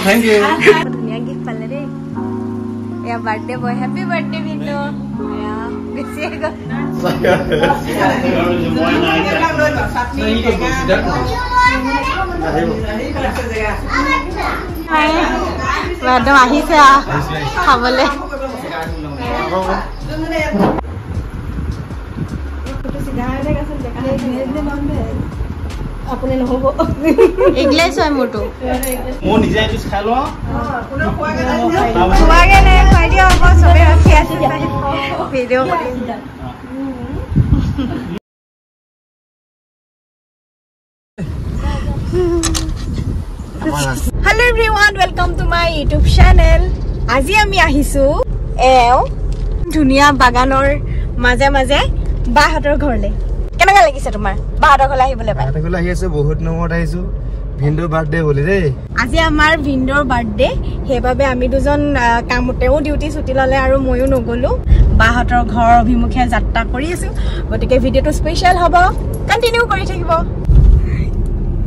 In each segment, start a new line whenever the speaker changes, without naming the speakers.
Thank you
धुनिया gift पाले रे या बर्थडे बॉय हैप्पी बर्थडे भिंडो या बेसी गो मैडम আহিছে খাবলে अपने নহব ইংলিশ হয় মোটো
মো নিজে আইছ খালো
খোৱাগে নাই খাই দিও আকৌ সবে ৰখি আছে ভিডিও কৰি hello everyone welcome to my YouTube channel আজি আমি আহিছো ধুনিয়া বাগানৰ মাঝে মাঝে বাহতৰ ঘৰলে কেনেকা লাগিছে তোমাৰ বাহতৰ ঘৰলে আহিবলে পাই
বাহতৰ ঘৰলে আহি আছে বহুত নম্বৰত আহিছো ভিন্ডোৰ বাৰ্থডে বলি ৰে
আজি আমাৰ ভিন্ডোৰ বাৰ্থডে হেবাবে আমি দুজন কামতেও ডিউটি ছুটি ললে আৰু ময়ো নগলো বাহতৰ ঘৰ অভিমুখে যাত্ৰা কৰি আছো গতিকে ভিডিওটো স্পেশাল হ'ব কন্টিনিউ কৰি থাকিব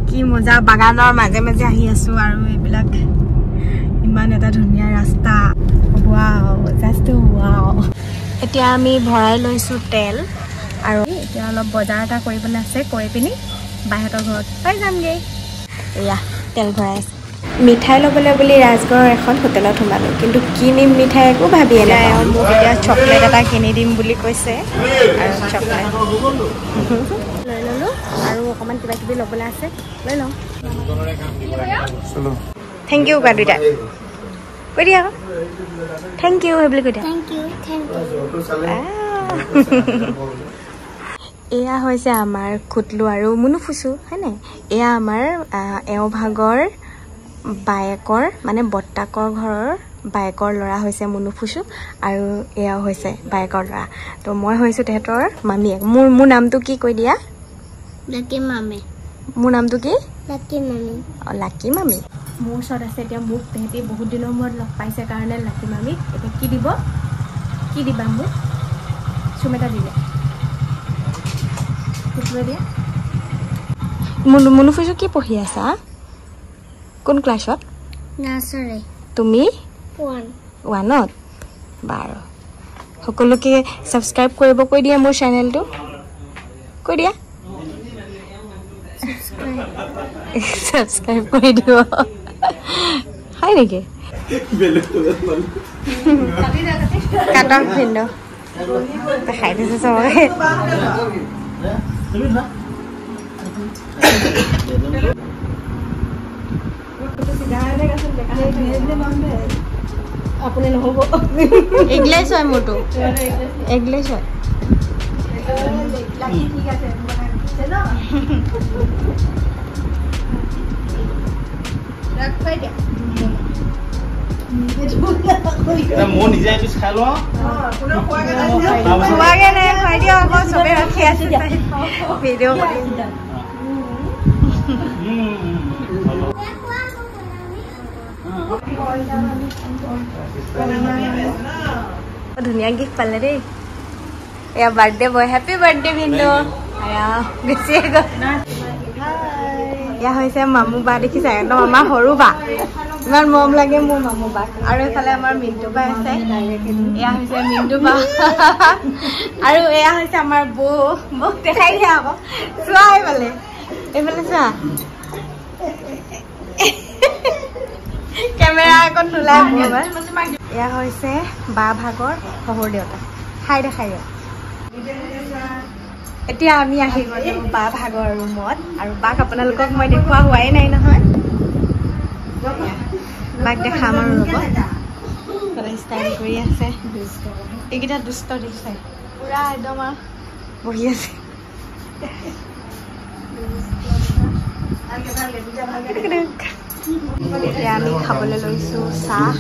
কি মজা বাগানৰ মাঝে মাঝে আহি আছো আৰু এইবিলাক ইমান এটা ধুনিয়া ৰাস্তা ওয়াও জাস্ট ওয়াও এতিয়া আমি ভৰাই লৈছো তেল আৰু এতিয়া অলপ বজাৰ এটা কৰিবলৈ আছে কৰি পিনি বাহতৰ ঘৰত পাই যামগে এয়া তেল ভৰাই আছে মিঠাই লবলৈ বুলি ৰাজগড়ৰ এখন হোটেলত সোমালো কিন্তু কি নিম মিঠাই একো ভাবি নাই মোক এতিয়া চকলেট এটা কিনি দিম বুলি কৈছে আৰু চকলেট লৈ ললো আৰু অকমান কিবা কিবি লবলৈ আছে লৈ লওঁ
চলো
থ্যাংক ইউ গাডুটা কৈ দিয়া থ্যাংক ইউ হেবলি কৈ দিয়া এয়া হৈছে আমাৰ খুটলু আৰু মুনুফুচু হয়নে এয়া আমাৰ এওভাগৰ বায়েকৰ মানে বট্টাকৰ ঘৰৰ বায়েকৰ ল'ৰা হৈছে মুনুফুচু আৰু এয়া হৈছে বায়েকৰ ল'ৰা তো মই হৈছো তেহেতৰ মামীয়েক মোৰ নামটো কি কৈ দিয়া
লাকি মামী
মোৰ নামটো কি
লাকি মামী
লাকি মামী মোৰ ওচৰত আছে এতিয়া মোক তেহেতি বহুত দিনৰ মূৰত লগ পাইছে কাৰণে লাকি মামী এতিয়া কি দিব কি দিবা মোক চুমেটা দিলে দিয়া মুনুফুচু কি পঢ়ি আছা কোন ক্লাছত
নাৰ্সাৰী
তুমি
1
ওৱানত বাৰু সকলোকে সাবস্ক্ৰাইব কৰিব কৈ দিয়া মোৰ চেনেলটো কৈ দিয়া সাবস্ক্ৰাইব কৰি দিও হাই নেকি কাটা ভিন্ন দেখাই দিছে সবকে अपने নহব ইংলিশ হয় মোটো ইংলিশ হয় লাকি ঠিক আছে চলো রাখ পাই দিয়া
মো নিজে আইছ খালো
খোৱাগে নাই খাই দিও আকৌ সবে ৰখি আছে ভিডিও কৰি ধুনিয়া গিফট পালে রে या बर्थडे बॉय हैप्पी बर्थडे भिंडो या बेसी गो या হৈছে মামু বা দেখিছা একদম আমাৰ সৰু বা ইমান মৰম লাগে মোৰ মামু বা আৰু এফালে আমাৰ মিন্টু বা আছে এয়া হৈছে মিন্টু বা আৰু এয়া হৈছে আমাৰ বৌ মোক দেখাই দিয়া আকৌ চোৱা এইফালে চোৱা কেমেৰা এখন নোলাই এয়া হৈছে বা ভাগৰ শহুৰ দেউতা খাই দেখাই দিয়া এতিয়া আমি আহি গলো বা ভাগৰ ৰুমত আৰু বাক আপোনালোকক মই দেখুৱা হোৱাই নাই নহয় বাক দেখাম আৰু ৰ'ব ষ্টাইল কৰি আছে এইকেইটা দুষ্ট দেখিছে পুৰা একদম বহি আছে এতিয়া আমি খাবলৈ লৈছো চাহ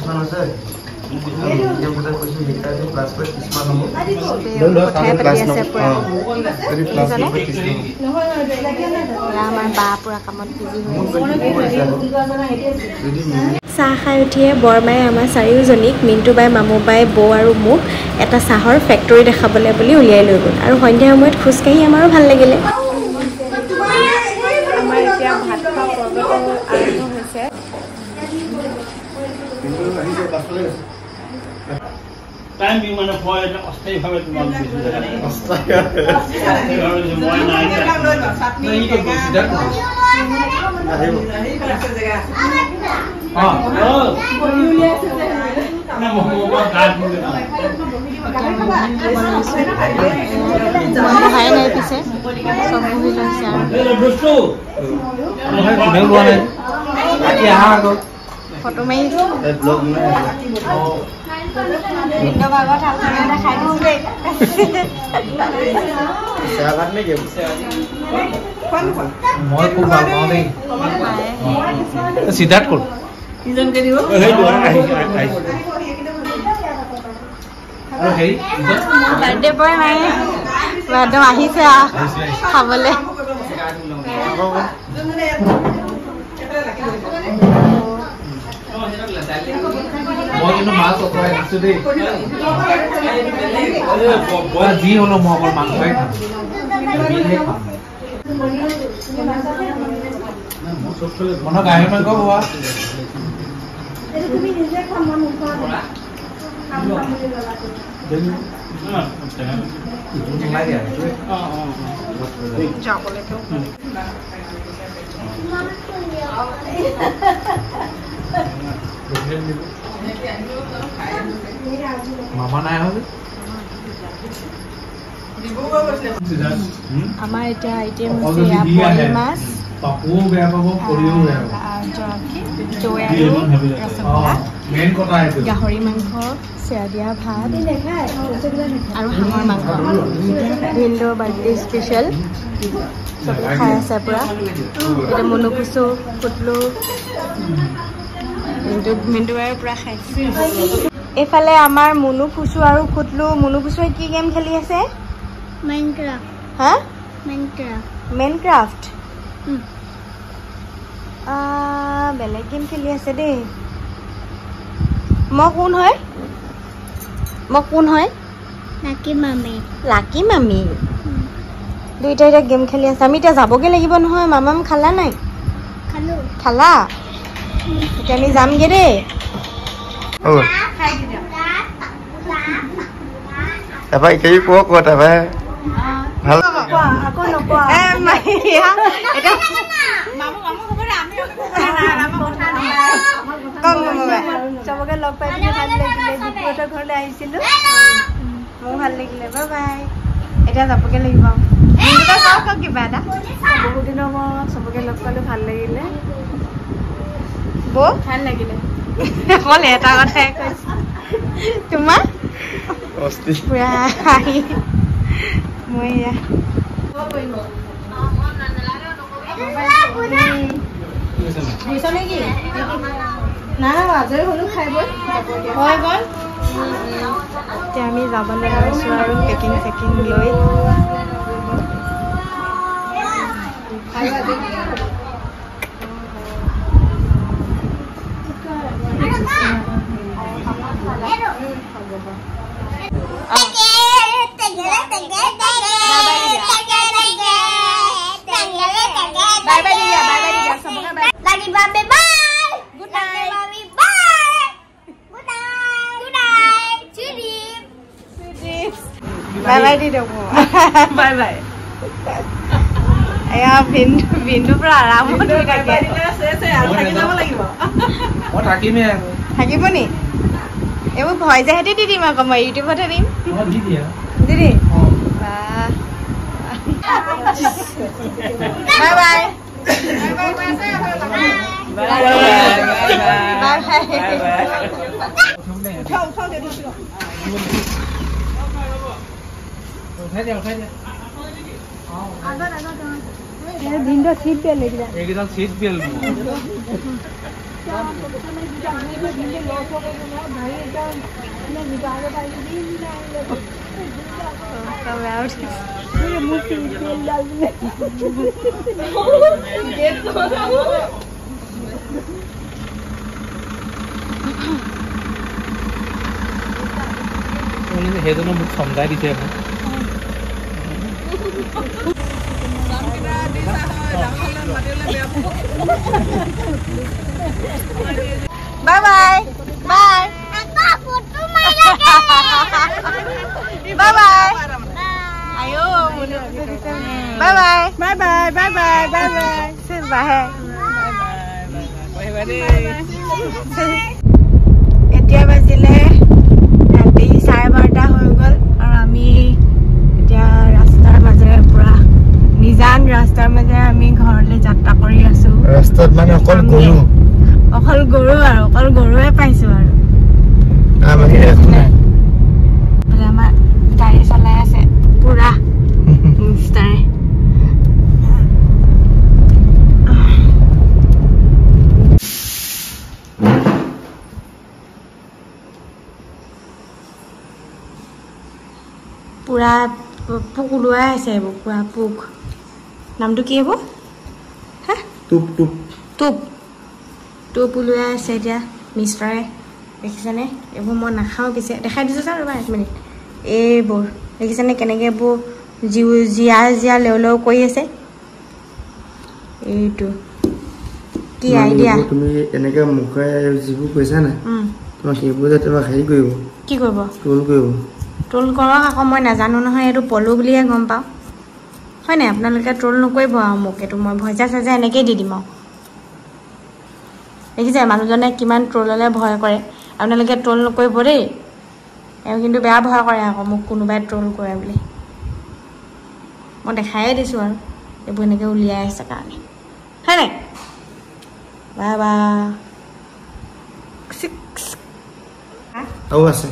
চাহ খাই উঠিয়ে বৰমাই আমাৰ চাৰিওজনীক মিন্টু বাই মামু বাই বৌ আৰু মোক এটা চাহৰ ফেক্টৰী দেখাবলৈ বুলি উলিয়াই লৈ গ'ল আৰু সন্ধিয়া সময়ত খোজকাঢ়ি আমাৰো ভাল লাগিলে আমাৰ এতিয়া ভাত খোৱা পৰ্বটো আৰম্ভ হৈছে
টাইম মানে মই অস্থায়ীভাৱে তোমাক দিছো মই নাই
বহাই নাই পিছে চব বহি লৈছে আৰু ফটো মাৰিছো
মই খুব ভাল পাওঁ দেই সিদ্ধাৰ্থ ক'ত
বাৰ্থডে বয় নাই একদম আহিছে খাবলে
মই কিন্তু মাছ অতৰাই দিছো দেই যি হলো মই অকল মাংসই খাম মনৰ গাহৰি মাংস খোৱা মামা নাই হবে
আমাৰ এতিয়া আইটেম আছে পলি মাছ
পাপুও বেয়া পাব পৰিও বেয়া পাব মেইন কথা এইটো
গাহৰি মাংস চেয়া দিয়া ভাত আৰু হাঁহৰ মাংস ভিন্দৰ বাৰ্থডে স্পেচিয়েল চব খাই আছে পুৰা এতিয়া মনু কুচু কুটলু মিন্দুৱাই পুৰা খাইছে এইফালে আমাৰ মুনু ফুচু আৰু কুটলু মুনু ফুচুৱে কি গেম খেলি আছে
মাইনক্ৰাফ্ট
হা
মাইনক্ৰাফ্ট
মাইনক্ৰাফ্ট বেলেগ গেম খেলি আছে দেই মই কোন হয়
লাকি মামী
লাকি মামী দুইটা এতিয়া গেম খেলি আছে আমি এতিয়া যাবগৈ লাগিব নহয় মামাম খালা নাই খালা এতিয়া আমি যামগে দেই
তাৰপৰা এই ক'ত তাৰপৰা ভাল
চবকে লগ পাই পিনে ভাল লাগিলে দীপুহঁতৰ ঘৰলৈ আহিছিলো মোৰ ভাল লাগিলে বাই বাই এতিয়া যাবগে লাগিব কিবা এটা বহুত দিনৰ মূৰত চবকে লগ পালো ভাল লাগিলে বৌ ভাল লাগিলে অকল এটা কথাই কৈছো তোমাৰ পুৰা হাঁহি মই এয়া এতিয়া আমি যাবলৈ লৈছোঁ আৰু পেকিং চেকিং লৈ Bye bye di dong. Bye bye. Ayo bindu peraram udah kakek.
মই থাকিমে
থাকিব নি এইবোৰ ভয় যে হেতি দি দিম আকৌ মই ইউটিউবতে দিম
দি দিয়া
দিদি বাই বাই বাই বাই ভিন্দ সিট বেল লাগিলা
একদম সিট বেল সেইজনে মোক সমজাই দিছে
Bye bye. বাহে এতিয়া বাজিলে ৰাতি 12:30 হৈ গ'ল আৰু আমি এতিয়া ৰাস্তাৰ মাজেৰে পুৰা নিজান ৰাস্তাৰ মাজেৰে আমি ঘৰলৈ যাত্ৰা কৰি আছো
ৰাস্তাত মানে অকল গৰু
আৰু অকল গৰুৱে পাইছো আৰু
আমাৰ
গাড়ী চলাই আছে পুৰা ইনষ্টাৰে পুৰা পোক ওলোৱাই আছে এইবোৰ পুৰা পোক নামটো কি হ'ব হা টোপ ওলোৱাই আছে এতিয়া মিষ্টাৰে দেখিছেনে এইবোৰ মই নাখাওঁ পিছে দেখাই দিছোঁ ছাৰ ৰ'বা 1 মিনিট এইবোৰ দেখিছেনে কেনেকৈ এইবোৰ জীয়া লেও কৰি আছে এইটো কি আইডিয়া
তুমি এনেকৈ মুখে যিবোৰ কৈছা নাই তোমাক সেইবোৰ যে তোমাক হেৰি কৰিব
কি কৰিব ট্ৰল কৰক আকৌ মই নাজানো নহয় এইটো পলু বুলিহে গম পাওঁ হয় নাই আপোনালোকে ট্ৰল নকৰিব আৰু মোক এইটো মই ভজা চজা এনেকেই দি দিম আৰু দেখিছে মানুহজনে কিমান ট্ৰললৈ ভয় কৰে আপোনালোকে ট্ৰল নকৰিব দেই এওঁ কিন্তু বেয়া ভয় কৰে আকৌ মোক কোনোবাই ট্ৰল কৰে বুলি মই দেখায়ে দিছোঁ আৰু এইবোৰ এনেকৈ উলিয়াই আছে কাৰণে হয় নাই বাবা
আৰু আছে